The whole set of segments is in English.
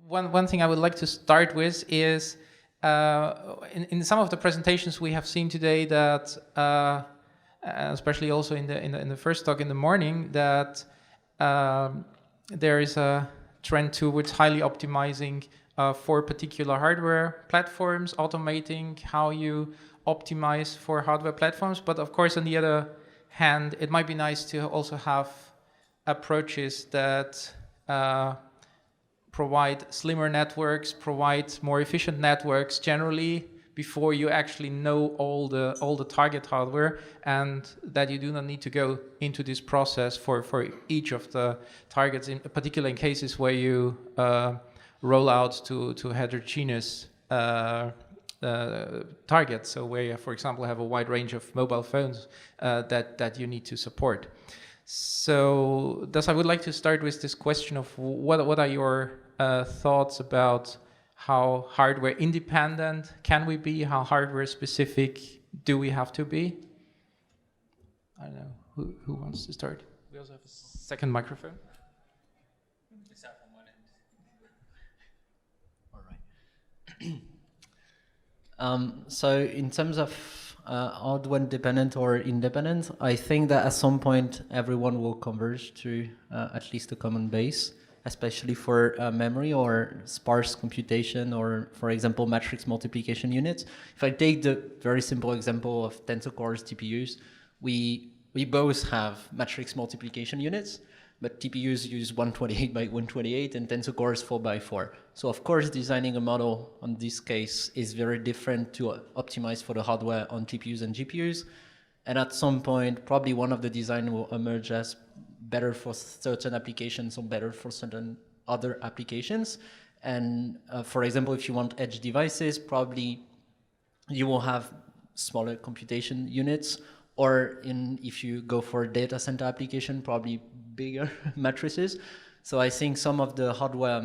one thing I would like to start with is in some of the presentations we have seen today that, especially also in the first talk in the morning, that there is a trend towards highly optimizing for particular hardware platforms, automating how you optimize for hardware platforms. But of course, on the other hand, it might be nice to also have approaches that provide slimmer networks, provide more efficient networks generally before you actually know all the target hardware, and that you do not need to go into this process for each of the targets, in particular in cases where you roll out to heterogeneous targets, so where you, for example, have a wide range of mobile phones that you need to support. So thus I would like to start with this question of what are your thoughts about how hardware independent can we be, how hardware specific do we have to be? I don't know, who wants to start? We also have a second microphone. All right. So in terms of hardware dependent or independent, I think that at some point everyone will converge to at least a common base, especially for memory or sparse computation, or for example matrix multiplication units. If I take the very simple example of Tensor Cores TPUs, we both have matrix multiplication units, but TPUs use 128 by 128 and Tensor Cores 4 by 4. So of course designing a model on this case is very different to optimize for the hardware on TPUs and GPUs. And at some point, probably one of the design will emerge as better for certain applications or better for certain other applications. And for example, if you want edge devices, probably you will have smaller computation units, or if you go for data center application, probably bigger matrices. So I think some of the hardware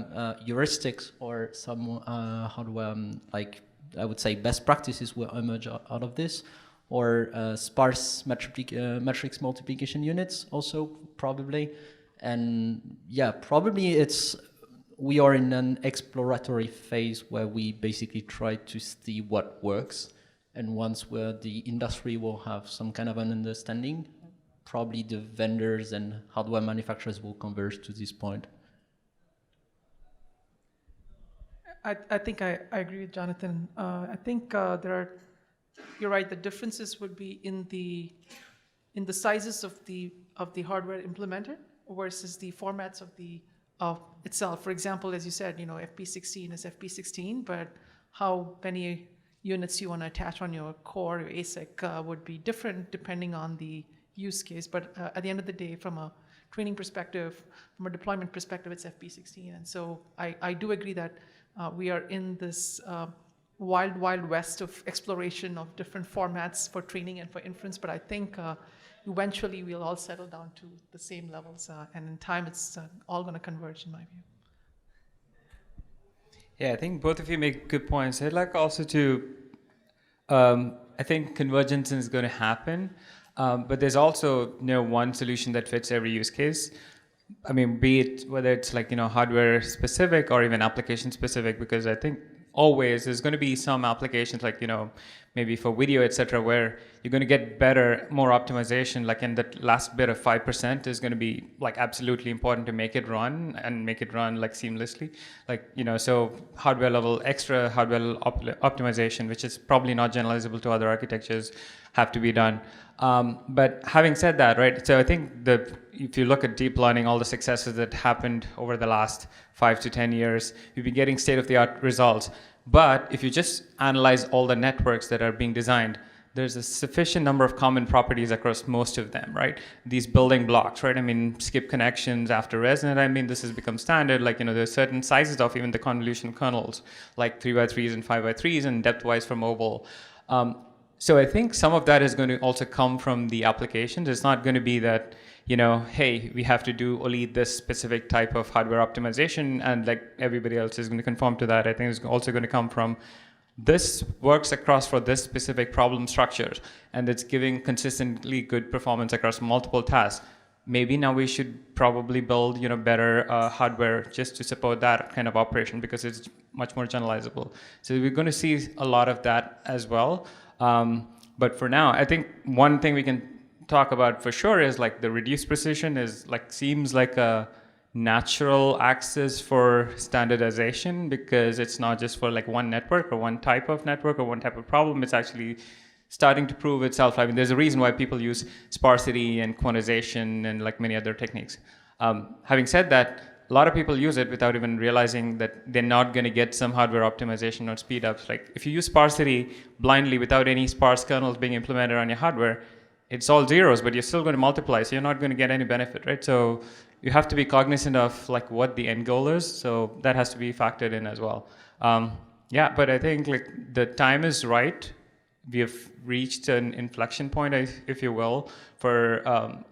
heuristics or some hardware, like I would say best practices will emerge out of this, or sparse matrix multiplication units also probably. And yeah, probably we are in an exploratory phase where we basically try to see what works. And once where the industry will have some kind of an understanding, probably the vendors and hardware manufacturers will converge to this point. I think I agree with Jonathan. I think you're right, the differences would be in the sizes of the hardware implemented versus the formats of itself. For example, as you said, FP16 is FP16, but how many units you want to attach on your core, your ASIC, would be different depending on the use case. But at the end of the day, from a training perspective, from a deployment perspective, it's FP16. And so I do agree that we are in this wild west of exploration of different formats for training and for inference. But I think eventually we'll all settle down to the same levels. And in time, it's all going to converge, in my view. Yeah, I think both of you make good points. I'd like also to, I think convergence is going to happen, but there's also one solution that fits every use case. I mean, be it whether it's like hardware specific or even application specific, because I think always there's going to be some applications like maybe for video, etc., where you're going to get better, more optimization, like in that last bit of 5% is going to be like absolutely important to make it run and make it run like seamlessly, like so hardware level, extra hardware optimization, which is probably not generalizable to other architectures, have to be done. But having said that, right, so I think if you look at deep learning, all the successes that happened over the last 5 to 10 years, we've been getting state-of-the-art results. But if you just analyze all the networks that are being designed, there's a sufficient number of common properties across most of them, right? These building blocks, right? I mean, skip connections after resonant, I mean, this has become standard. Like, there's certain sizes of even the convolution kernels, like 3x3s and 5x3s and depth-wise for mobile. So I think some of that is going to also come from the applications. It's not going to be that, hey, we have to do only this specific type of hardware optimization and like everybody else is going to conform to that. I think it's also going to come from this works across for this specific problem structures, and it's giving consistently good performance across multiple tasks. maybe now we should probably build, better hardware just to support that kind of operation because it's much more generalizable. So we're going to see a lot of that as well. But for now, I think one thing we can talk about for sure is like the reduced precision is seems like a natural access for standardization because it's not just for like one network or one type of network or one type of problem. It's actually starting to prove itself. I mean, there's a reason why people use sparsity and quantization and like many other techniques. Having said that, a lot of people use it without even realizing that they're not going to get some hardware optimization or speed ups. Like if you use sparsity blindly without any sparse kernels being implemented on your hardware, it's all zeros, but you're still going to multiply, so you're not going to get any benefit, right? So you have to be cognizant of like what the end goal is, so that has to be factored in as well. Yeah, but I think like the time is right. We have reached an inflection point, if you will, for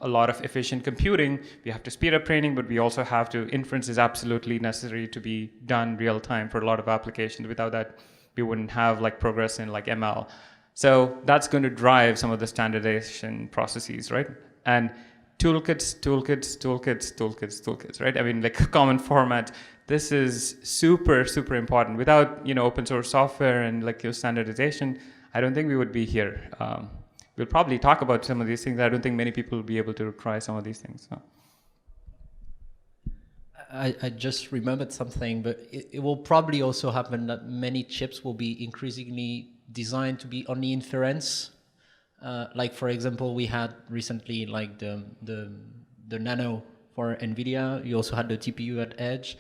a lot of efficient computing. We have to speed up training, but we also have to, inference is absolutely necessary to be done real time for a lot of applications. Without that, we wouldn't have like progress in like ML. So that's going to drive some of the standardization processes, right? And toolkits, right? I mean, like common format. This is super, super important. Without, open source software and like your standardization, I don't think we would be here. We'll probably talk about some of these things. I don't think many people will be able to try some of these things. So. I just remembered something, but it will probably also happen that many chips will be increasingly designed to be only inference. Like for example, we had recently like the Nano for NVIDIA. You also had the TPU at Edge.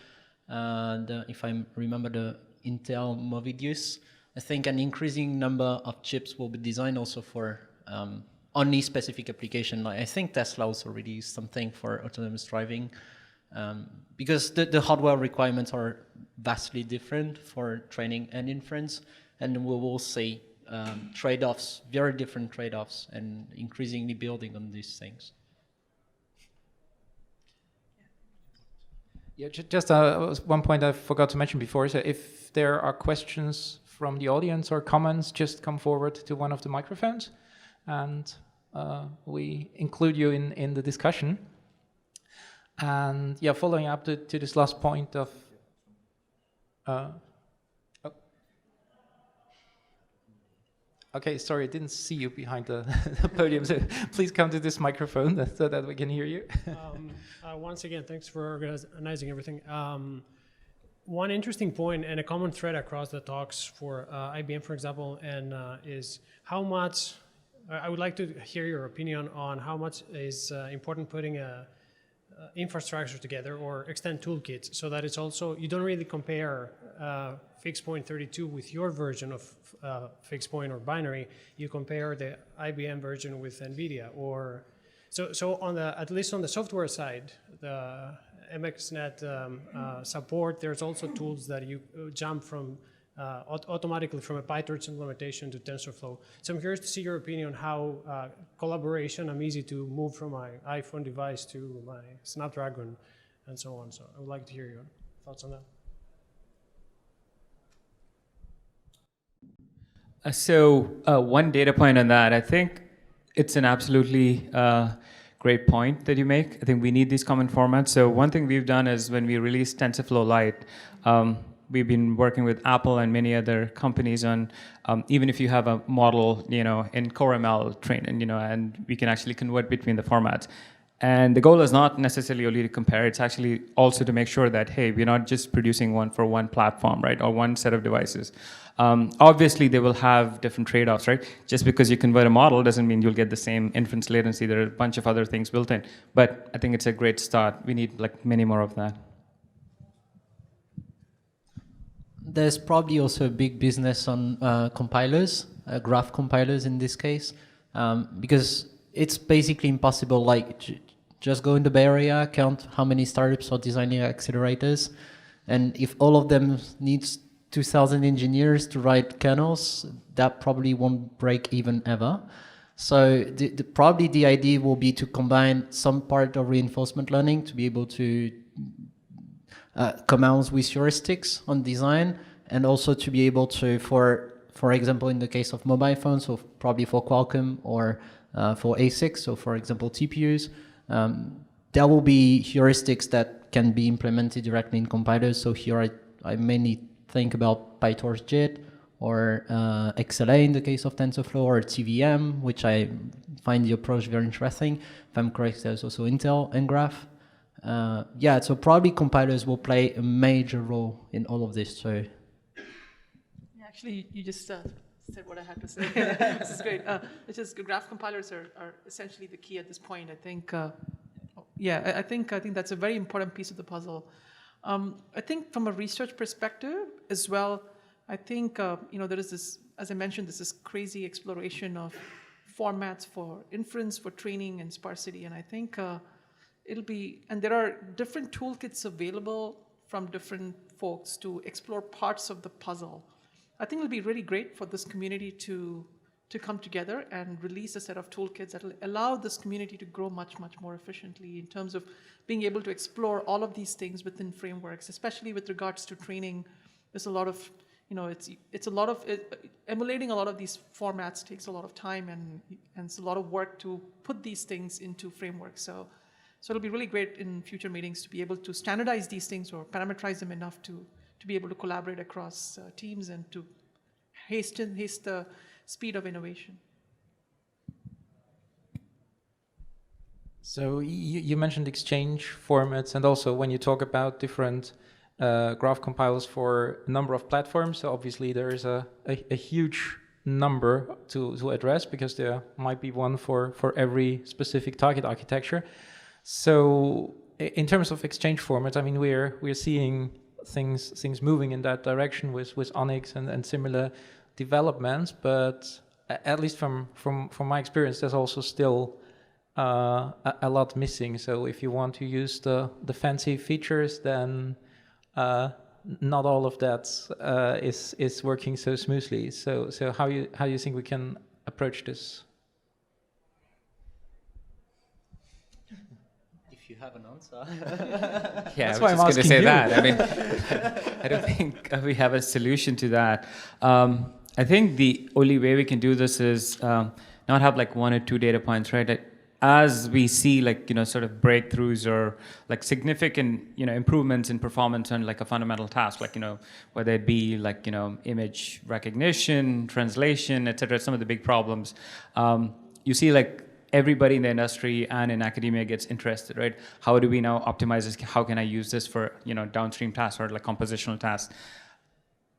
And if I remember the Intel Movidius, I think an increasing number of chips will be designed also for only specific application. Like I think Tesla also released something for autonomous driving. Because the hardware requirements are vastly different for training and inference, and we will see trade-offs, very different trade-offs, and increasingly building on these things. Yeah, just one point I forgot to mention before. So if there are questions from the audience or comments, just come forward to one of the microphones, and we include you in the discussion. And yeah, following up to this last point of okay, sorry, I didn't see you behind the podium, so please come to this microphone so that we can hear you. Once again, thanks for organizing everything. One interesting point and a common thread across the talks for IBM, for example, and is how much, I would like to hear your opinion on how much is important putting a infrastructure together or extend toolkits so that it's also, you don't really compare fixed point 32 with your version of fixed point or binary. You compare the IBM version with NVIDIA, or so on the, at least on the software side, the Imagenet support, there's also tools that you jump from automatically from a PyTorch implementation to TensorFlow. So I'm curious to see your opinion on how collaboration, I'm easy to move from my iPhone device to my Snapdragon and so on. So I would like to hear your thoughts on that. One data point on that, I think it's an absolutely great point that you make. I think we need these common formats. So one thing we've done is when we released TensorFlow Lite, we've been working with Apple and many other companies on even if you have a model, in CoreML trained, and we can actually convert between the formats. And the goal is not necessarily only to compare, it's actually also to make sure that, hey, we're not just producing one for one platform, right, or one set of devices. Obviously, they will have different trade-offs, right? Just because you convert a model doesn't mean you'll get the same inference latency. There are a bunch of other things built in. But I think it's a great start. We need like many more of that. There's probably also a big business on compilers, graph compilers in this case, because it's basically impossible. Like, just go in the Bay Area, count how many startups are designing accelerators, and if all of them needs 2,000 engineers to write kernels, that probably won't break even ever. So probably the idea will be to combine some part of reinforcement learning to be able to come out with heuristics on design, and also to be able to, for example, in the case of mobile phones, so probably for Qualcomm or for ASICs, so for example TPUs, there will be heuristics that can be implemented directly in compilers. So here I mainly think about PyTorch JIT or XLA in the case of TensorFlow, or TVM, which I find the approach very interesting. If I'm correct, there's also Intel and Graph. Yeah, so probably compilers will play a major role in all of this. So, actually, you just said what I had to say. This is great. It's just graph compilers are essentially the key at this point. I think, yeah, I think that's a very important piece of the puzzle. I think from a research perspective as well, I think there is this, as I mentioned, this crazy exploration of formats for inference, for training, and sparsity, and I think and there are different toolkits available from different folks to explore parts of the puzzle. I think it'll be really great for this community to come together and release a set of toolkits that will allow this community to grow much, much more efficiently in terms of being able to explore all of these things within frameworks, especially with regards to training. There's a lot of, emulating a lot of these formats takes a lot of time and it's a lot of work to put these things into frameworks. So it'll be really great in future meetings to be able to standardize these things or parameterize them enough to be able to collaborate across teams and to haste the speed of innovation. So you mentioned exchange formats, and also when you talk about different graph compilers for a number of platforms, so obviously there is a huge number to address, because there might be one for every specific target architecture. So in terms of exchange formats, I mean, we're seeing things moving in that direction with Onyx and similar developments, but at least from my experience, there's also still a lot missing. So if you want to use the fancy features, then not all of that is working so smoothly. So how you think we can approach this? if you have an answer. Yeah, That's I why was I'm just going to asking say you. that. I mean, I don't think we have a solution to that. I think the only way we can do this is not have like 1 or 2 data points, right? As we see like, sort of breakthroughs or like significant, improvements in performance on like a fundamental task, like, whether it be like, image recognition, translation, et cetera, some of the big problems, you see like everybody in the industry and in academia gets interested, right? How do we now optimize this? How can I use this for, downstream tasks or like compositional tasks?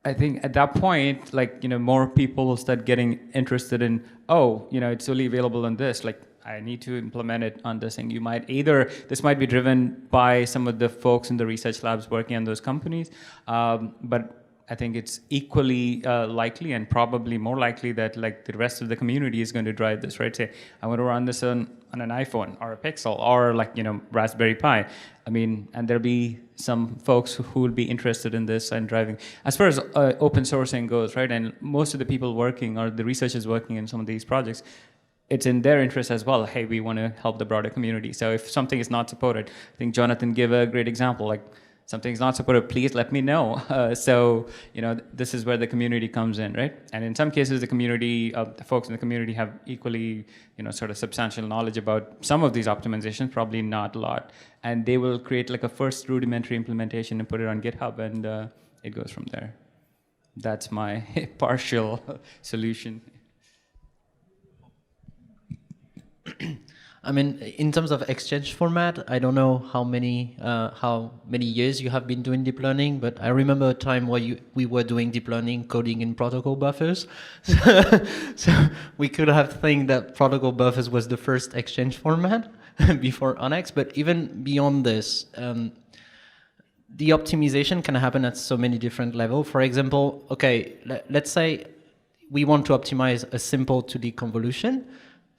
I think at that point, like, more people will start getting interested in, oh, it's only available on this, like, I need to implement it on this thing. This might be driven by some of the folks in the research labs working on those companies, but I think it's equally likely and probably more likely that like the rest of the community is going to drive this, right? Say, I want to run this on an iPhone or a Pixel or like, Raspberry Pi. I mean, and there'll be some folks who will be interested in this and driving. As far as open sourcing goes, right? And most of the people working or the researchers working in some of these projects, it's in their interest as well. Hey, we want to help the broader community. So if something is not supported, I think Jonathan gave a great example, like something is not supported, please let me know. So, this is where the community comes in, right? And in some cases, the community, the folks in the community have equally, sort of substantial knowledge about some of these optimizations, probably not a lot. And they will create like a first rudimentary implementation and put it on GitHub, and it goes from there. That's my partial solution. I mean, in terms of exchange format, I don't know how many years you have been doing deep learning, but I remember a time where we were doing deep learning coding in protocol buffers. So we could have think that protocol buffers was the first exchange format before Onyx, but even beyond this, the optimization can happen at so many different levels. For example, okay, let's say we want to optimize a simple 2D convolution.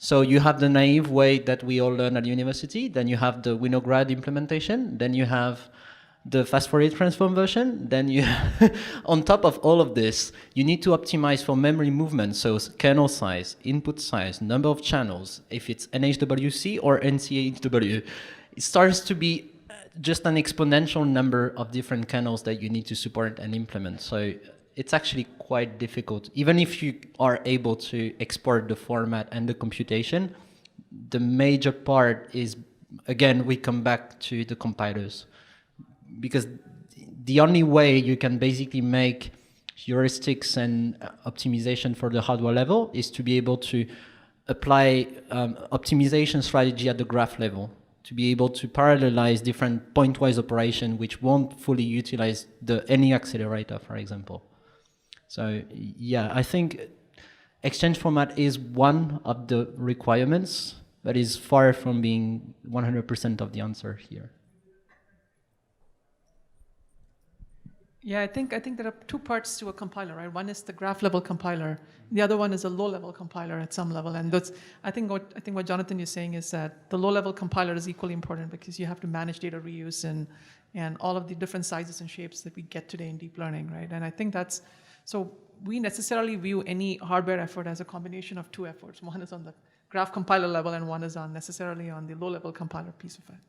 So you have the naive way that we all learn at university, then you have the Winograd implementation, then you have the fast Fourier transform version, then you, on top of all of this, you need to optimize for memory movement, so kernel size, input size, number of channels, if it's NHWC or NCHW. It starts to be just an exponential number of different kernels that you need to support and implement. So it's actually quite difficult. Even if you are able to export the format and the computation, the major part is again, we come back to the compilers, because the only way you can basically make heuristics and optimization for the hardware level is to be able to apply optimization strategy at the graph level, to be able to parallelize different pointwise operation which won't fully utilize any accelerator, for example. So yeah, I think exchange format is one of the requirements, but is far from being 100% of the answer here. Yeah, I think there are two parts to a compiler, right? One is the graph level compiler. The other one is a low level compiler at some level. And that's, I think what Jonathan is saying is that the low level compiler is equally important because you have to manage data reuse and all of the different sizes and shapes that we get today in deep learning, right? And I think that's, so we necessarily view any hardware effort as a combination of two efforts. One is on the graph compiler level and one is necessarily on the low level compiler piece of it.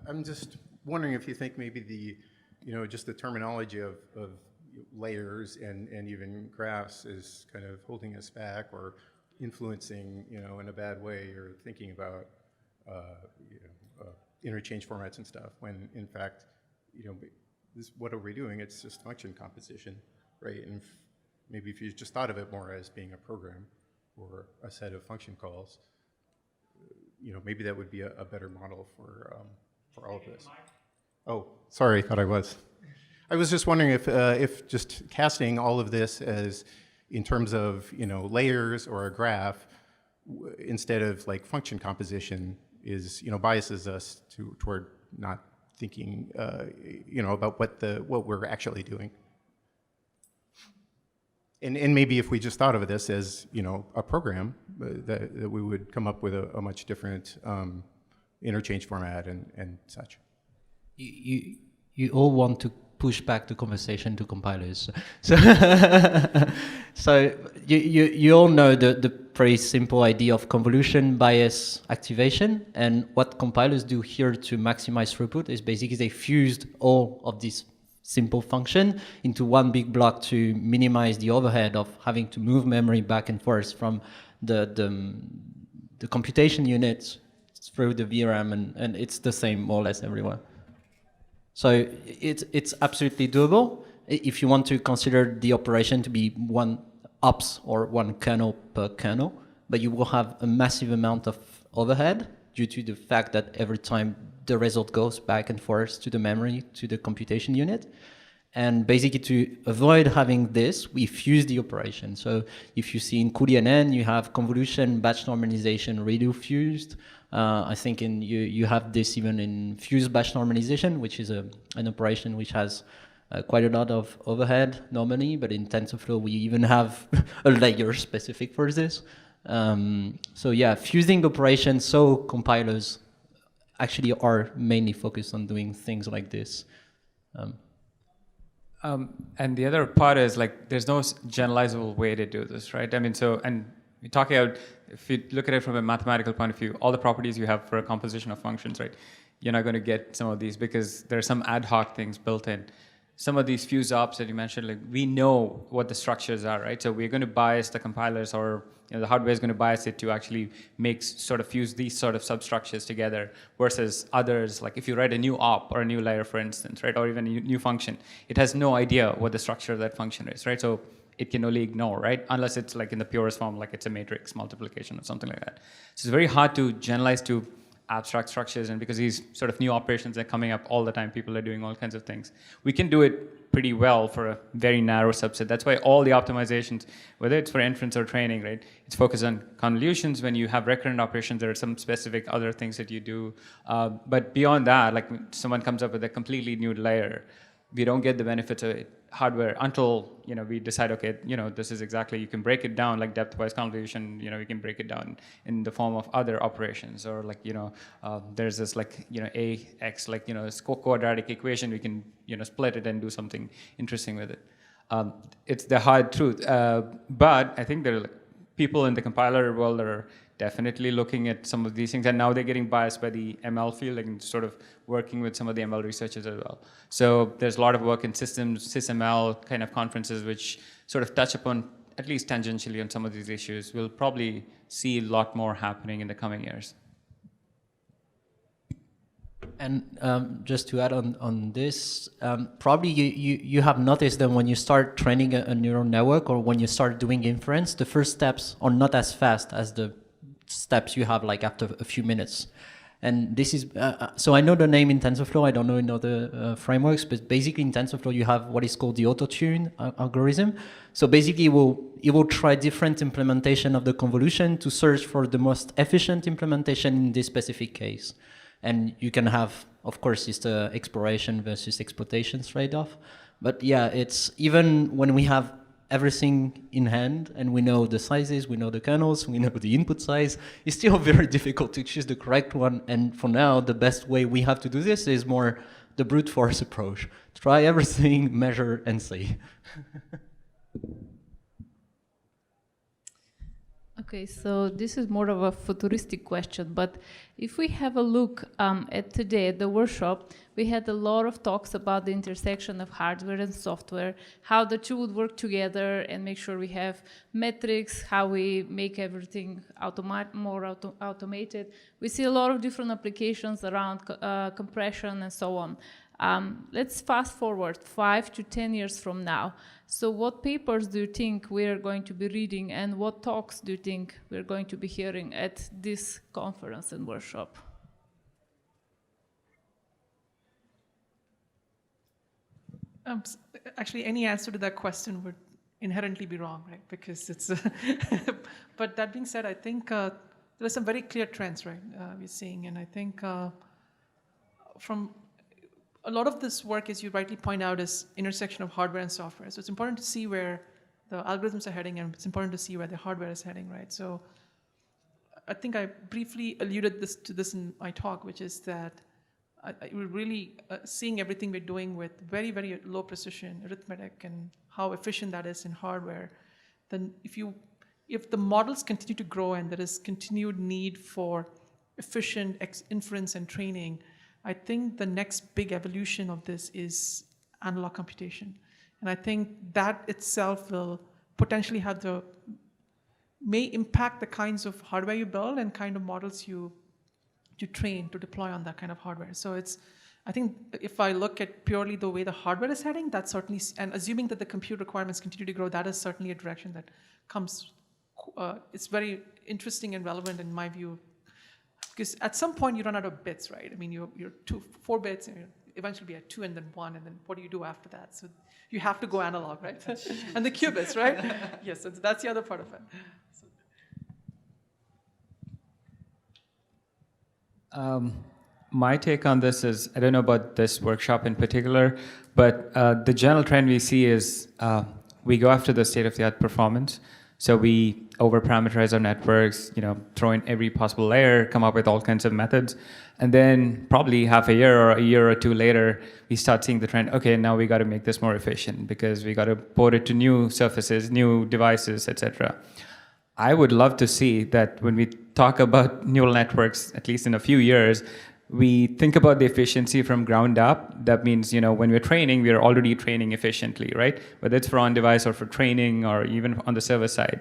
I'm just wondering if you think maybe just the terminology of layers and even graphs is kind of holding us back or influencing, in a bad way, or thinking about, interchange formats and stuff, when in fact, what are we doing? It's just function composition, right? And maybe if you just thought of it more as being a program or a set of function calls, maybe that would be a better model for all of this. Oh, sorry, thought I was. I was just wondering if just casting all of this as in terms of layers or a graph instead of like function composition is biases us toward not thinking about what we're actually doing. And maybe if we just thought of this as a program, that we would come up with a much different interchange format and such. You all want to push back the conversation to compilers. So, so you all know the pretty simple idea of convolution bias activation, and what compilers do here to maximize throughput is basically they fused all of these simple function into one big block to minimize the overhead of having to move memory back and forth from the computation units through the VRAM, and it's the same more or less everywhere. So it's absolutely doable if you want to consider the operation to be one ops or one kernel per kernel, but you will have a massive amount of overhead due to the fact that every time the result goes back and forth to the memory, to the computation unit. And basically to avoid having this, we fuse the operation. So if you see in DNN, you have convolution, batch normalization, redo fused. I think you have this even in fused batch normalization, which is an operation which has quite a lot of overhead normally, but in TensorFlow we even have a layer specific for this. So yeah, fusing operations, so compilers actually are mainly focused on doing things like this. And the other part is like there's no generalizable way to do this, right? I mean, so, and we're talking about, if you look at it from a mathematical point of view, all the properties you have for a composition of functions, right? You're not going to get some of these because there are some ad hoc things built in. Some of these fuse ops that you mentioned, like we know what the structures are, right? So we're going to bias the compilers, or the hardware is going to bias it to actually make sort of fuse these sort of substructures together, versus others, like if you write a new op or a new layer, for instance, right, or even a new function, it has no idea what the structure of that function is, right? So it can only ignore, right? Unless it's like in the purest form, like it's a matrix multiplication or something like that. So it's very hard to generalize to abstract structures, and because these sort of new operations are coming up all the time, people are doing all kinds of things. We can do it pretty well for a very narrow subset. That's why all the optimizations, whether it's for inference or training, right, it's focused on convolutions. When you have recurrent operations, there are some specific other things that you do. But beyond that, like someone comes up with a completely new layer, we don't get the benefits of it, hardware until we decide, okay, this is exactly, you can break it down like depth-wise convolution. You can break it down in the form of other operations, or like there's this like ax like this quadratic equation. We can split it and do something interesting with it. It's the hard truth, but I think there are people in the compiler world that are definitely looking at some of these things, and now they're getting biased by the ML field and sort of working with some of the ML researchers as well. So there's a lot of work in systems, SysML kind of conferences, which sort of touch upon, at least tangentially, on some of these issues. We'll probably see a lot more happening in the coming years. And just to add on this, probably you have noticed that when you start training a neural network or when you start doing inference, the first steps are not as fast as the steps you have like after a few minutes. And this is, so I know the name in TensorFlow, I don't know in other frameworks, but basically in TensorFlow you have what is called the Autotune algorithm. So basically it will try different implementation of the convolution to search for the most efficient implementation in this specific case. And you can have, of course, it's the exploration versus exploitation trade-off. But yeah, it's even when we have everything in hand and we know the sizes, we know the kernels, we know the input size, it's still very difficult to choose the correct one. And for now, the best way we have to do this is more the brute force approach. Try everything, measure, and see. Okay, so this is more of a futuristic question, but if we have a look at today at the workshop, we had a lot of talks about the intersection of hardware and software, how the two would work together and make sure we have metrics, how we make everything more automated. We see a lot of different applications around compression and so on. Let's fast forward 5 to 10 years from now. So what papers do you think we're going to be reading and what talks do you think we're going to be hearing at this conference and workshop? Actually, any answer to that question would inherently be wrong, right? Because it's, but that being said, I think there are some very clear trends, right, we're seeing. And I think from a lot of this work, as you rightly point out, is intersection of hardware and software. So it's important to see where the algorithms are heading, and it's important to see where the hardware is heading, right? So I think I briefly alluded to this in my talk, which is that we're really seeing everything we're doing with very, very low precision arithmetic and how efficient that is in hardware. Then if the models continue to grow and there is continued need for efficient inference and training, I think the next big evolution of this is analog computation. And I think that itself will potentially may impact the kinds of hardware you build and kind of models you train to deploy on that kind of hardware. So I think if I look at purely the way the hardware is heading, that's certainly, and assuming that the compute requirements continue to grow, that is certainly a direction that comes, it's very interesting and relevant in my view. Because at some point you run out of bits, right? I mean, you're 4 bits, and you eventually be at 2 and then 1, and then what do you do after that? So you have to go analog, right? And the qubits, right? Yes, so that's the other part of it. My take on this is, I don't know about this workshop in particular, but the general trend we see is we go after the state-of-the-art performance. So we over-parameterize our networks, throw in every possible layer, come up with all kinds of methods. And then probably half a year or a year or 2 later, we start seeing the trend, okay, now we got to make this more efficient because we got to port it to new surfaces, new devices, etc. I would love to see that when we talk about neural networks, at least in a few years, we think about the efficiency from ground up. That means, when we're training, we're already training efficiently, right? Whether it's for on-device or for training or even on the server side.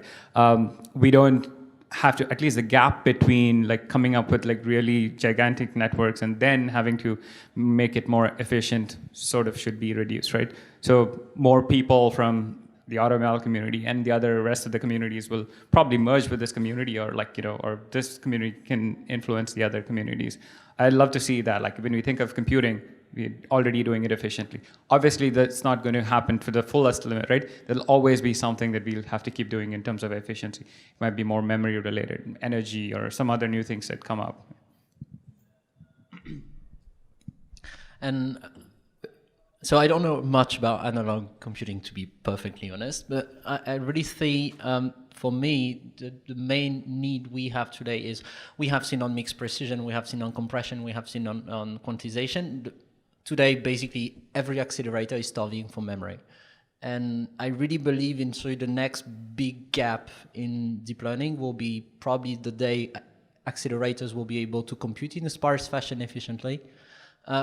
We don't have to, at least the gap between coming up with really gigantic networks and then having to make it more efficient sort of should be reduced, right? So more people from the AutoML community and the other rest of the communities will probably merge with this community or or this community can influence the other communities. I'd love to see that. When we think of computing, we're already doing it efficiently. Obviously, that's not going to happen to the fullest limit, right? There'll always be something that we'll have to keep doing in terms of efficiency. It might be more memory related, energy, or some other new things that come up. And so I don't know much about analog computing, to be perfectly honest, but I really think, for me, the main need we have today is we have seen on mixed precision, we have seen on compression, we have seen on quantization. Today, basically, every accelerator is starving for memory. And I really believe into the next big gap in deep learning will be probably the day accelerators will be able to compute in a sparse fashion efficiently.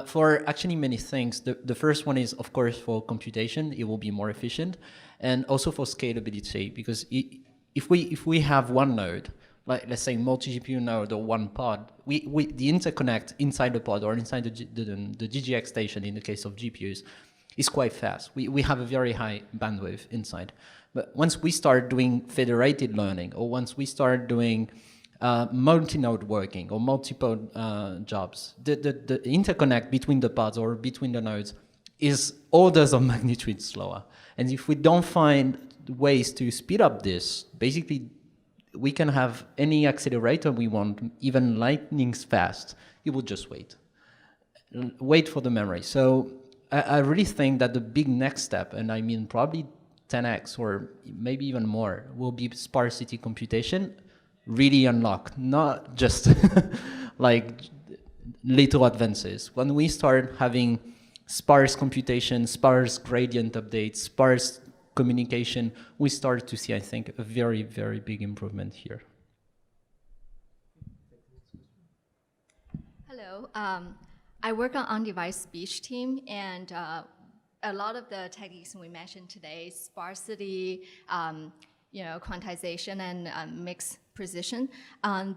For actually many things. The first one is, of course, for computation, it will be more efficient, and also for scalability, because if we have one node, like let's say multi-GPU node or one pod, the interconnect inside the pod or inside the GGX station in the case of GPUs is quite fast. We have a very high bandwidth inside. But once we start doing federated learning, or once we start doing multi-node working or multiple jobs, the interconnect between the pods or between the nodes is orders of magnitude slower. And if we don't find ways to speed up this, basically we can have any accelerator we want, even lightning's fast. You will just wait for the memory. So I really think that the big next step, and I mean probably 10x or maybe even more, will be sparsity computation really unlocked, not just like little advances. When we start having sparse computation, sparse gradient updates, sparse communication, we start to see, I think, a very, very big improvement here. Hello. I work on-device speech team, and a lot of the techniques we mentioned today, sparsity, quantization, and mixed precision,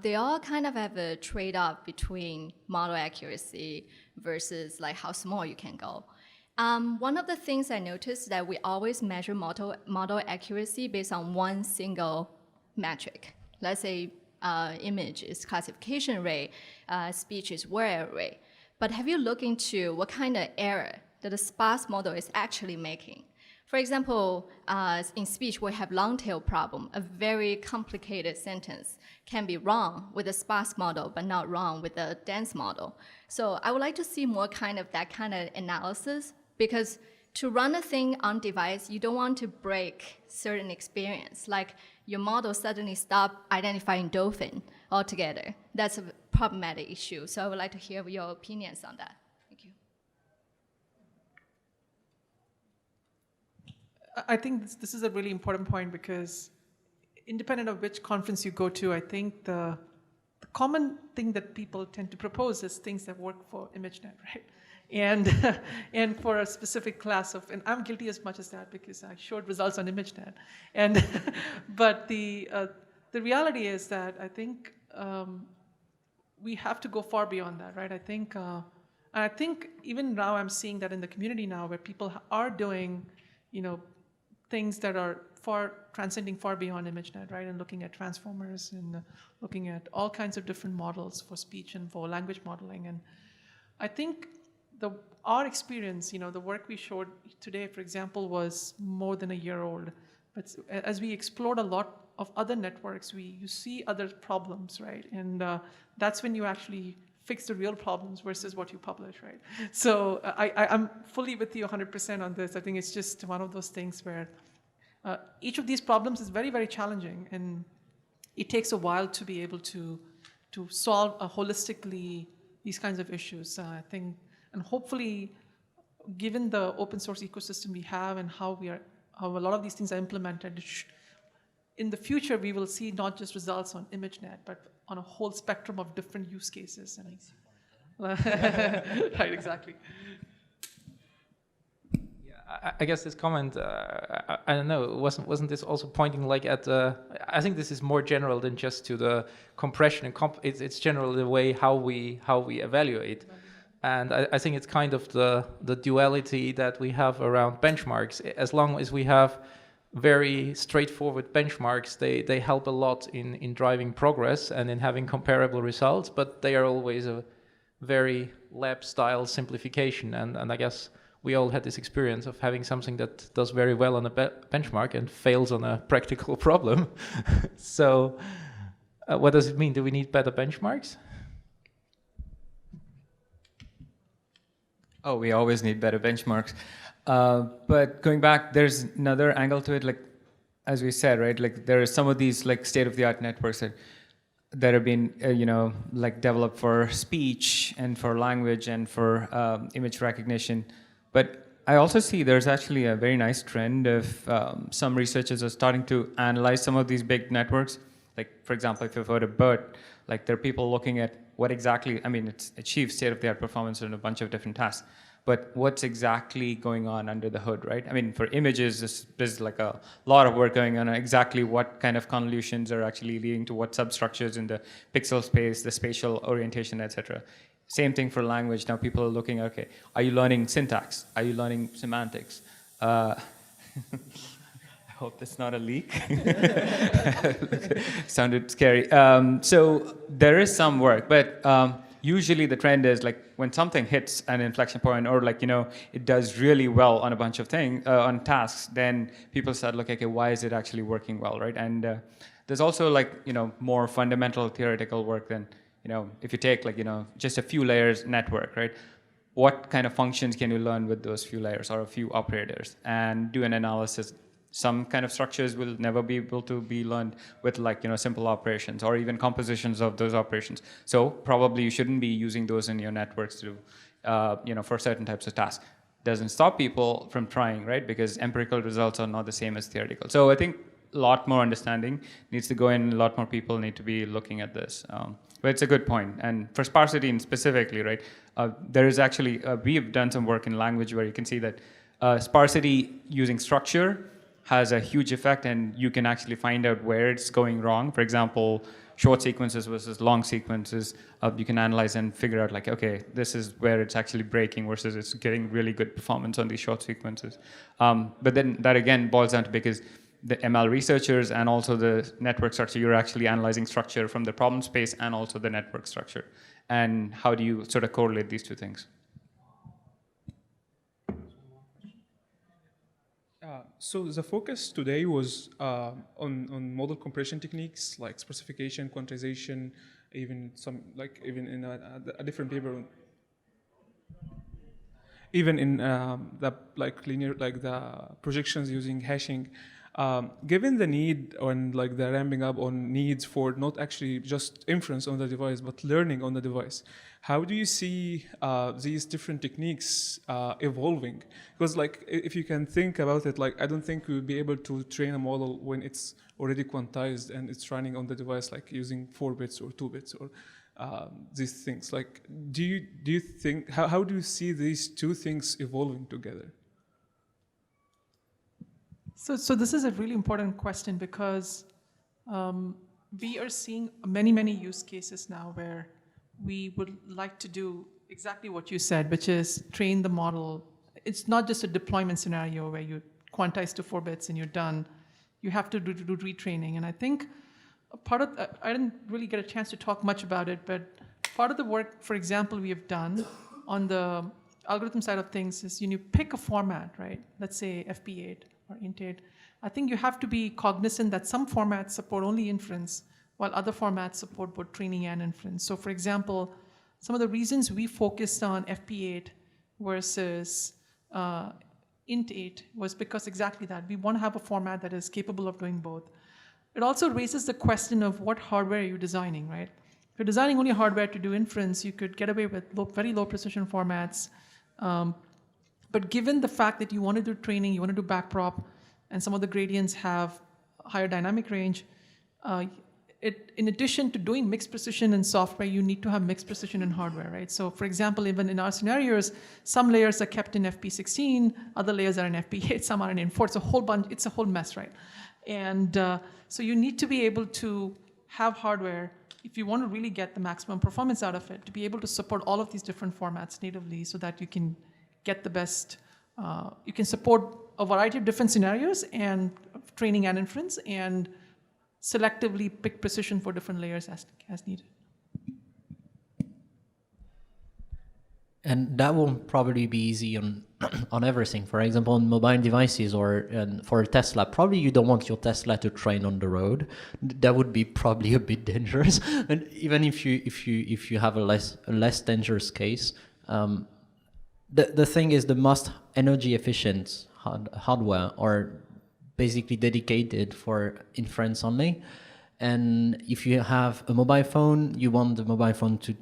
they all kind of have a trade-off between model accuracy versus like how small you can go. One of the things I noticed that we always measure model accuracy based on one single metric. Let's say image is classification rate, speech is word error rate. But have you looked into what kind of error that the sparse model is actually making? For example, in speech, we have long tail problem. A very complicated sentence can be wrong with a sparse model, but not wrong with a dense model. So I would like to see more kind of that kind of analysis, because to run a thing on device, you don't want to break certain experience. Like your model suddenly stop identifying dolphin altogether. That's a problematic issue. So I would like to hear your opinions on that. Thank you. I think this is a really important point, because independent of which conference you go to, I think the common thing that people tend to propose is things that work for Imagenet, right? And for a specific class of, and I'm guilty as much as that because I showed results on Imagenet. And but the reality is that I think we have to go far beyond that, right? I think even now I'm seeing that in the community now, where people are doing, things that are transcending far beyond Imagenet, right? And looking at transformers and looking at all kinds of different models for speech and for language modeling. And I think our experience, the work we showed today, for example, was more than a year old. But as we explored a lot of other networks, you see other problems, right? And that's when you actually fix the real problems versus what you publish, right? So I'm fully with you 100% on this. I think it's just one of those things where each of these problems is very, very challenging, and it takes a while to be able to solve holistically these kinds of issues. I think, and hopefully, given the open source ecosystem we have and how a lot of these things are implemented, in the future we will see not just results on Imagenet, but on a whole spectrum of different use cases. And right, exactly. Yeah, I guess this comment, I don't know, wasn't this also pointing like at? I think this is more general than just to the compression and it's general the way how we evaluate. And I think it's kind of the duality that we have around benchmarks. As long as we have very straightforward benchmarks, they help a lot in driving progress and in having comparable results, but they are always a very lab-style simplification. And I guess we all had this experience of having something that does very well on a benchmark and fails on a practical problem. So what does it mean? Do we need better benchmarks? Oh, we always need better benchmarks. But going back, there's another angle to it. Like, as we said, right? Like, there are some of these like state-of-the-art networks that have been, like developed for speech and for language and for image recognition. But I also see there's actually a very nice trend of some researchers are starting to analyze some of these big networks. Like, for example, if you've heard of BERT, like there are people looking at what exactly, it achieves state-of-the-art performance in a bunch of different tasks. but what's exactly going on under the hood, right? I mean, for images, there's like a lot of work going on exactly what kind of convolutions are actually leading to what substructures in the pixel space, the spatial orientation, etc. Same thing for language. Now people are looking, okay, are you learning syntax? Are you learning semantics? I hope that's not a leak. Sounded scary. So there is some work, but usually the trend is like when something hits an inflection point, or like, it does really well on a bunch of things, on tasks, then people start looking, okay, why is it actually working well, right? And there's also like, more fundamental theoretical work than, if you take like, just a few layers network, right? What kind of functions can you learn with those few layers or a few operators, and do an analysis? Some kind of structures will never be able to be learned with like, simple operations or even compositions of those operations. So probably you shouldn't be using those in your networks to, for certain types of tasks. Doesn't stop people from trying, right? Because empirical results are not the same as theoretical. So I think a lot more understanding needs to go in, a lot more people need to be looking at this. But it's a good point. And for sparsity specifically, right, there is actually, we've done some work in language where you can see that sparsity using structure has a huge effect, and you can actually find out where it's going wrong. For example, short sequences versus long sequences, you can analyze and figure out like, okay, this is where it's actually breaking versus it's getting really good performance on these short sequences. But then that again boils down to, because the ML researchers and also the network structure, you're actually analyzing structure from the problem space and also the network structure. And how do you sort of correlate these two things? So the focus today was on model compression techniques like sparsification, quantization, even in a different paper, even in the projections using hashing. Given the need and like the ramping up on needs for not actually just inference on the device but learning on the device, how do you see these different techniques evolving? Because like if you can think about it, like I don't think we'll be able to train a model when it's already quantized and it's running on the device, like using 4 bits or 2 bits or these things. Like, do you think, how do you see these two things evolving together? So this is a really important question, because we are seeing many use cases now where we would like to do exactly what you said, which is train the model. It's not just a deployment scenario where you quantize to 4 bits and you're done. You have to do retraining. And I think part of, I didn't really get a chance to talk much about it, but part of the work, for example, we have done on the algorithm side of things is you pick a format, right? Let's say FP8 or int8. I think you have to be cognizant that some formats support only inference, while other formats support both training and inference. So for example, some of the reasons we focused on FP8 versus int8 was because exactly that. We want to have a format that is capable of doing both. It also raises the question of what hardware are you designing, right? If you're designing only hardware to do inference, you could get away with very low precision formats. But given the fact that you want to do training, you want to do backprop, and some of the gradients have higher dynamic range, in addition to doing mixed precision in software, you need to have mixed precision in hardware, right? So for example, even in our scenarios, some layers are kept in FP16, other layers are in FP8, some are in int4. It's a whole bunch, it's a whole mess, right? And so you need to be able to have hardware, if you want to really get the maximum performance out of it, to be able to support all of these different formats natively so that you can get the best, you can support a variety of different scenarios and training and inference, and selectively pick precision for different layers as needed. And that will probably be easy on on everything. For example, on mobile devices or for a Tesla, probably you don't want your Tesla to train on the road. That would be probably a bit dangerous. And even if you have a less dangerous case, the thing is the most energy efficient hardware are basically dedicated for inference only. And if you have a mobile phone, you want the mobile phone to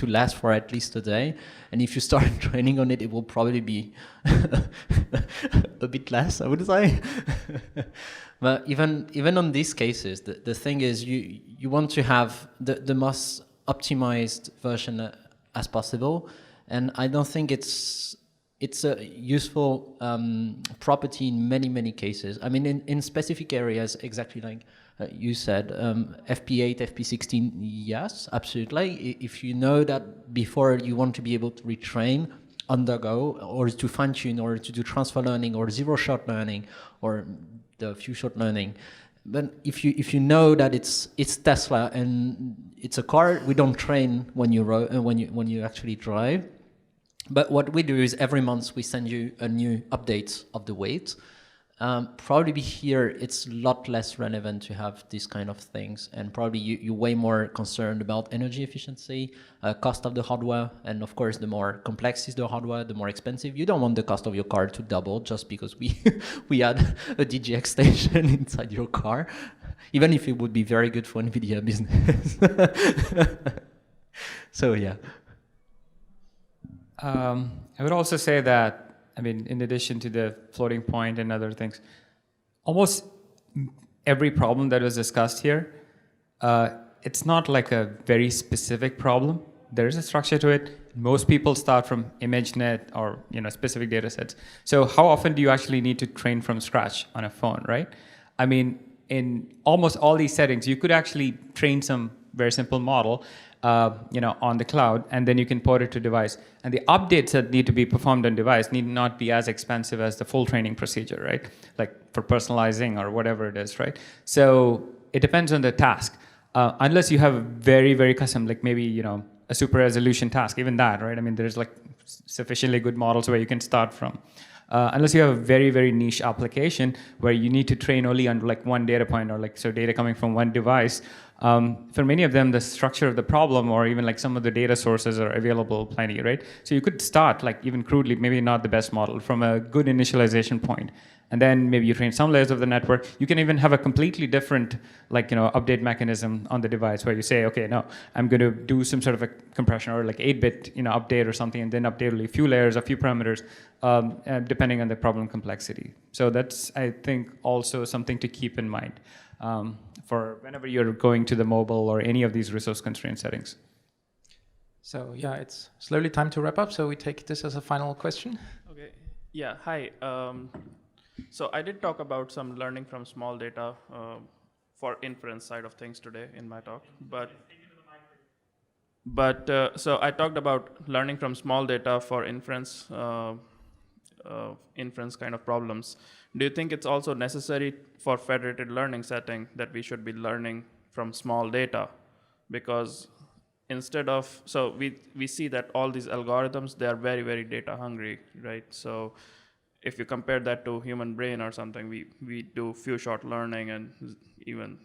last for at least a day. And if you start training on it, it will probably be a bit less, I would say. But even on these cases, the thing is you want to have the most optimized version as possible. And I don't think it's a useful property in many cases. I mean, in specific areas, exactly like you said, FP8, FP16, yes, absolutely. If you know that before you want to be able to retrain on the go, or to fine-tune, or to do transfer learning, or zero-shot learning, or the few-shot learning. But if you know that it's Tesla and it's a car, we don't train when you actually drive. But what we do is every month we send you a new update of the weight. Probably here it's a lot less relevant to have these kind of things, and probably you're way more concerned about energy efficiency, cost of the hardware, and of course the more complex is the hardware, the more expensive. You don't want the cost of your car to double just because we had a DGX station inside your car, even if it would be very good for NVIDIA business. So yeah. I would also say that, I mean, in addition to the floating point and other things, almost every problem that was discussed here, it's not like a very specific problem. There is a structure to it. Most people start from Imagenet or specific data sets. So how often do you actually need to train from scratch on a phone, right? I mean, in almost all these settings, you could actually train some very simple model on the cloud, and then you can port it to device. And the updates that need to be performed on device need not be as expensive as the full training procedure, right? Like for personalizing or whatever it is, right? So it depends on the task. Unless you have a very custom, like maybe, a super resolution task, even that, right? I mean, there's like sufficiently good models where you can start from. Unless you have a very niche application where you need to train only on like one data point, or like so data coming from one device. For many of them, the structure of the problem or even like some of the data sources are available plenty, right? So you could start like even crudely, maybe not the best model, from a good initialization point. And then maybe you train some layers of the network. You can even have a completely different update mechanism on the device where you say, okay, no, I'm going to do some sort of a compression or like 8-bit update or something, and then update only a few layers, a few parameters, depending on the problem complexity. So that's, I think, also something to keep in mind for whenever you're going to the mobile or any of these resource constraint settings. So yeah, it's slowly time to wrap up. So we take this as a final question. Okay. Yeah. Hi. So I did talk about some learning from small data for inference side of things today in my talk, but so I talked about learning from small data for inference kind of problems. Do you think it's also necessary for federated learning setting that we should be learning from small data? Because instead of, so we see that all these algorithms, they are very data hungry, right? So if you compare that to human brain or something, we do few shot learning and even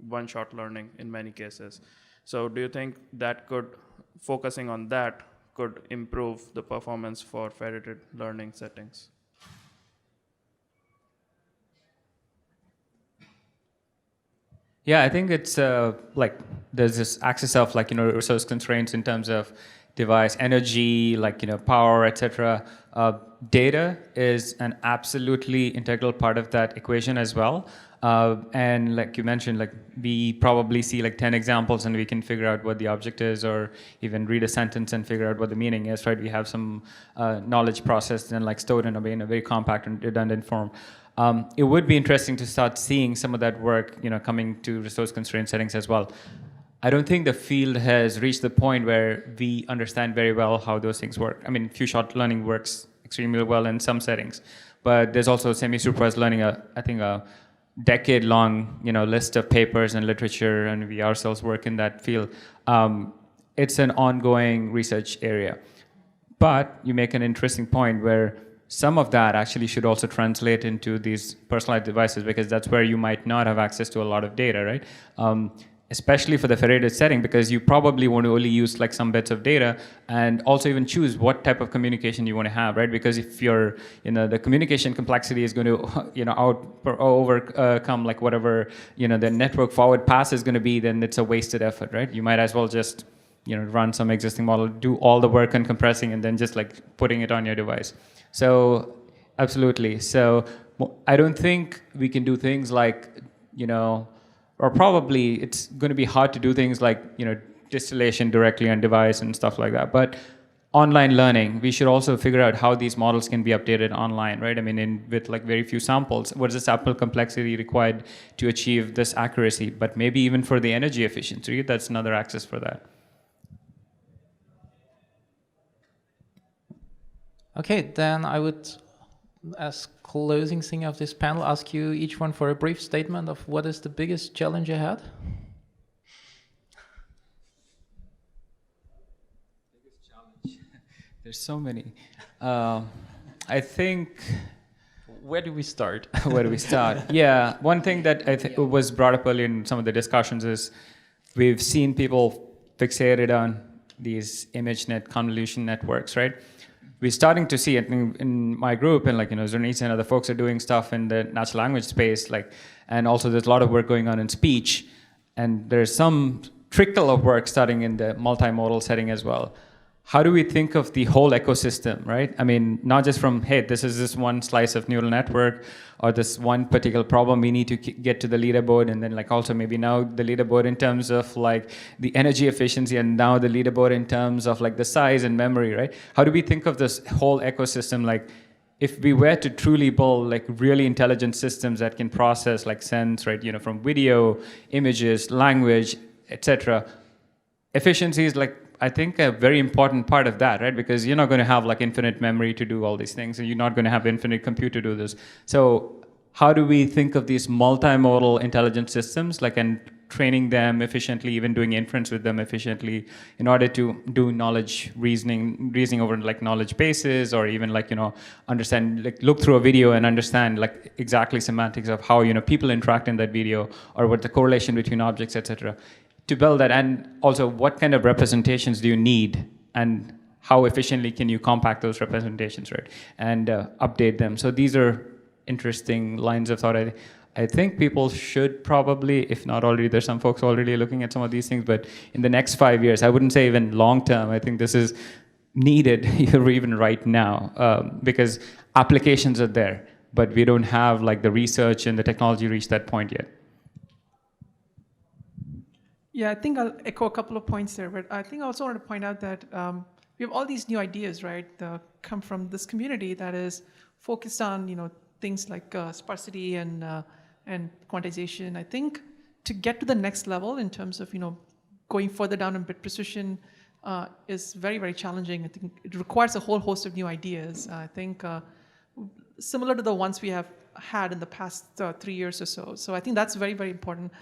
one shot learning in many cases. So do you think that focusing on that could improve the performance for federated learning settings? Yeah, I think it's like there's this axis of resource constraints in terms of device energy, power, etc. Data is an absolutely integral part of that equation as well. And like you mentioned, we probably see 10 examples and we can figure out what the object is, or even read a sentence and figure out what the meaning is, right? We have some knowledge processed and stored in a very compact and redundant form. It would be interesting to start seeing some of that work, coming to resource constraint settings as well. I don't think the field has reached the point where we understand very well how those things work. I mean, few-shot learning works extremely well in some settings, but there's also semi-supervised learning, I think a decade-long, list of papers and literature, and we ourselves work in that field. It's an ongoing research area. But you make an interesting point where some of that actually should also translate into these personalized devices, because that's where you might not have access to a lot of data, right? Especially for the federated setting, because you probably want to only use some bits of data, and also even choose what type of communication you want to have, right? Because if you're, the communication complexity is going to, overcome whatever, the network forward pass is going to be, then it's a wasted effort, right? You might as well just, run some existing model, do all the work on compressing, and then just putting it on your device. So absolutely. So I don't think we can do things or probably it's going to be hard to do things distillation directly on device and stuff like that. But online learning, we should also figure out how these models can be updated online, right? I mean, with like very few samples, what is the sample complexity required to achieve this accuracy? But maybe even for the energy efficiency, that's another axis for that. Okay, then I would, as closing thing of this panel, ask you each one for a brief statement of what is the biggest challenge ahead? There's so many. I think. Where do we start? Where do we start? Yeah, one thing that I think was brought up earlier in some of the discussions is we've seen people fixated on these ImageNet convolution networks, right? We're starting to see it in my group, and like, you know, Zernice and other folks are doing stuff in the natural language space, like, and also there's a lot of work going on in speech, and there's some trickle of work starting in the multimodal setting as well. How do we think of the whole ecosystem, right? I mean, not just from, hey, this is this one slice of neural network or this one particular problem we need to get to the leaderboard, and then like also maybe now the leaderboard in terms of like the energy efficiency, and now the leaderboard in terms of like the size and memory, right? How do we think of this whole ecosystem? Like if we were to truly build like really intelligent systems that can process like sense, right? You know, from video, images, language, etc. Efficiency is like, I think, a very important part of that, right? Because you're not going to have like infinite memory to do all these things, and you're not going to have infinite compute to do this. So how do we think of these multimodal intelligent systems, like, and training them efficiently, even doing inference with them efficiently, in order to do knowledge reasoning over like knowledge bases, or even like, you know, understand, like look through a video and understand like exactly semantics of how, you know, people interact in that video, or what the correlation between objects, etc. To build that, and also what kind of representations do you need, and how efficiently can you compact those representations, right? And update them. So these are interesting lines of thought. I think people should probably, if not already, there's some folks already looking at some of these things, but in the next 5 years, I wouldn't say even long term, I think this is needed even right now, because applications are there, but we don't have like the research and the technology reach that point yet. Yeah, I think I'll echo a couple of points there, but I think I also want to point out that we have all these new ideas, right, that come from this community that is focused on, you know, things like sparsity and quantization. I think to get to the next level in terms of, you know, going further down in bit precision is very, very challenging. I think it requires a whole host of new ideas. I think similar to the ones we have had in the past 3 years or so. So I think that's very, very important.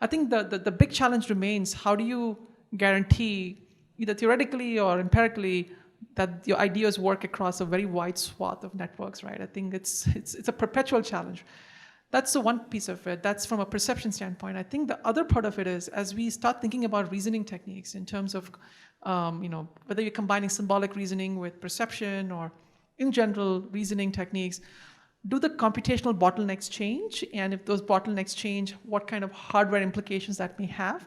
I think the big challenge remains, how do you guarantee, either theoretically or empirically, that your ideas work across a very wide swath of networks, right? I think it's a perpetual challenge. That's the one piece of it. That's from a perception standpoint. I think the other part of it is, as we start thinking about reasoning techniques in terms of, you know, whether you're combining symbolic reasoning with perception, or in general reasoning techniques, do the computational bottlenecks change? And if those bottlenecks change, what kind of hardware implications that may have?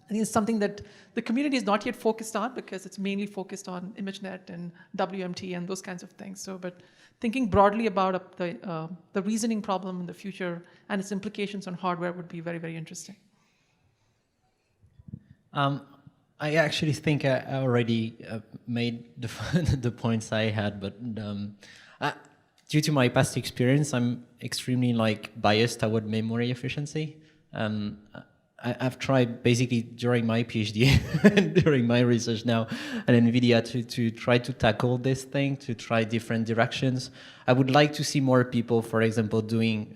I think it's something that the community is not yet focused on, because it's mainly focused on Imagenet and WMT and those kinds of things. So, but thinking broadly about the reasoning problem in the future and its implications on hardware would be very, very interesting. I actually think I already made the points I had, but due to my past experience, I'm extremely like biased toward memory efficiency. I've tried basically during my PhD and during my research now at NVIDIA to try to tackle this thing, to try different directions. I would like to see more people, for example, doing,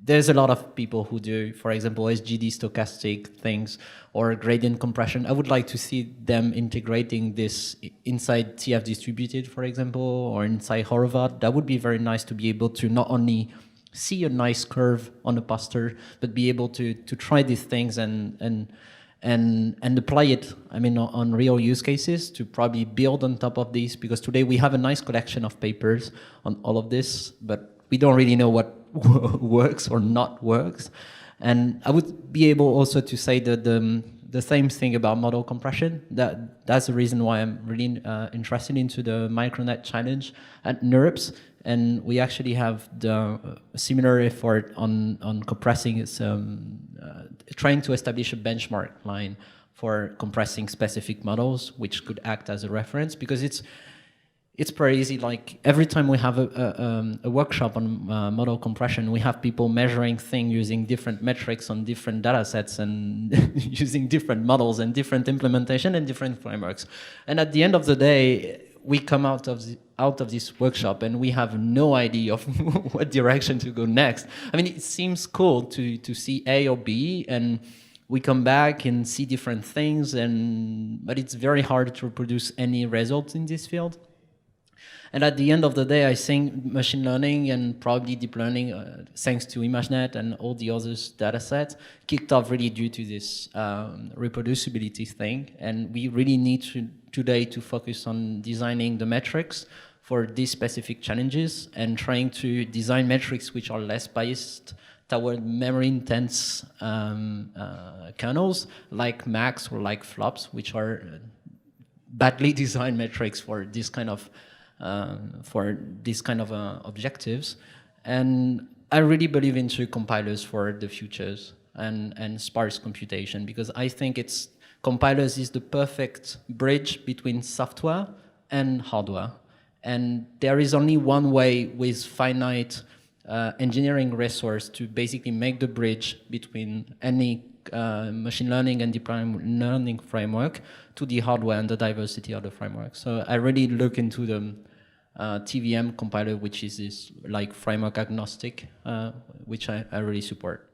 there's a lot of people who do, for example, SGD stochastic things or gradient compression. I would like to see them integrating this inside TF distributed, for example, or inside Horvath. That would be very nice to be able to not only see a nice curve on a poster, but be able to try these things and apply it, I mean, on real use cases, to probably build on top of these, because today we have a nice collection of papers on all of this, but we don't really know what works or not works. And I would be able also to say that the same thing about model compression. That's the reason why I'm really interested into the Micronet challenge at NeurIPS. And we actually have the similar effort on compressing, trying to establish a benchmark line for compressing specific models, which could act as a reference, because it's pretty easy. Like every time we have a workshop on model compression, we have people measuring things using different metrics on different data sets and using different models and different implementation and different frameworks. And at the end of the day, we come out of this workshop and we have no idea of what direction to go next. I mean, it seems cool to see A or B, and we come back and see different things, but it's very hard to produce any results in this field. And at the end of the day, I think machine learning and probably deep learning, thanks to Imagenet and all the other data sets, kicked off really due to this reproducibility thing. And we really need today to focus on designing the metrics for these specific challenges and trying to design metrics which are less biased toward memory-intense kernels like max or like flops, which are badly designed metrics for this kind of objectives. And I really believe into compilers for the futures and sparse computation, because I think compilers is the perfect bridge between software and hardware. And there is only one way with finite engineering resource to basically make the bridge between any machine learning and deep learning framework to the hardware and the diversity of the framework. So I really look into the TVM compiler, which is this like framework agnostic, which I really support.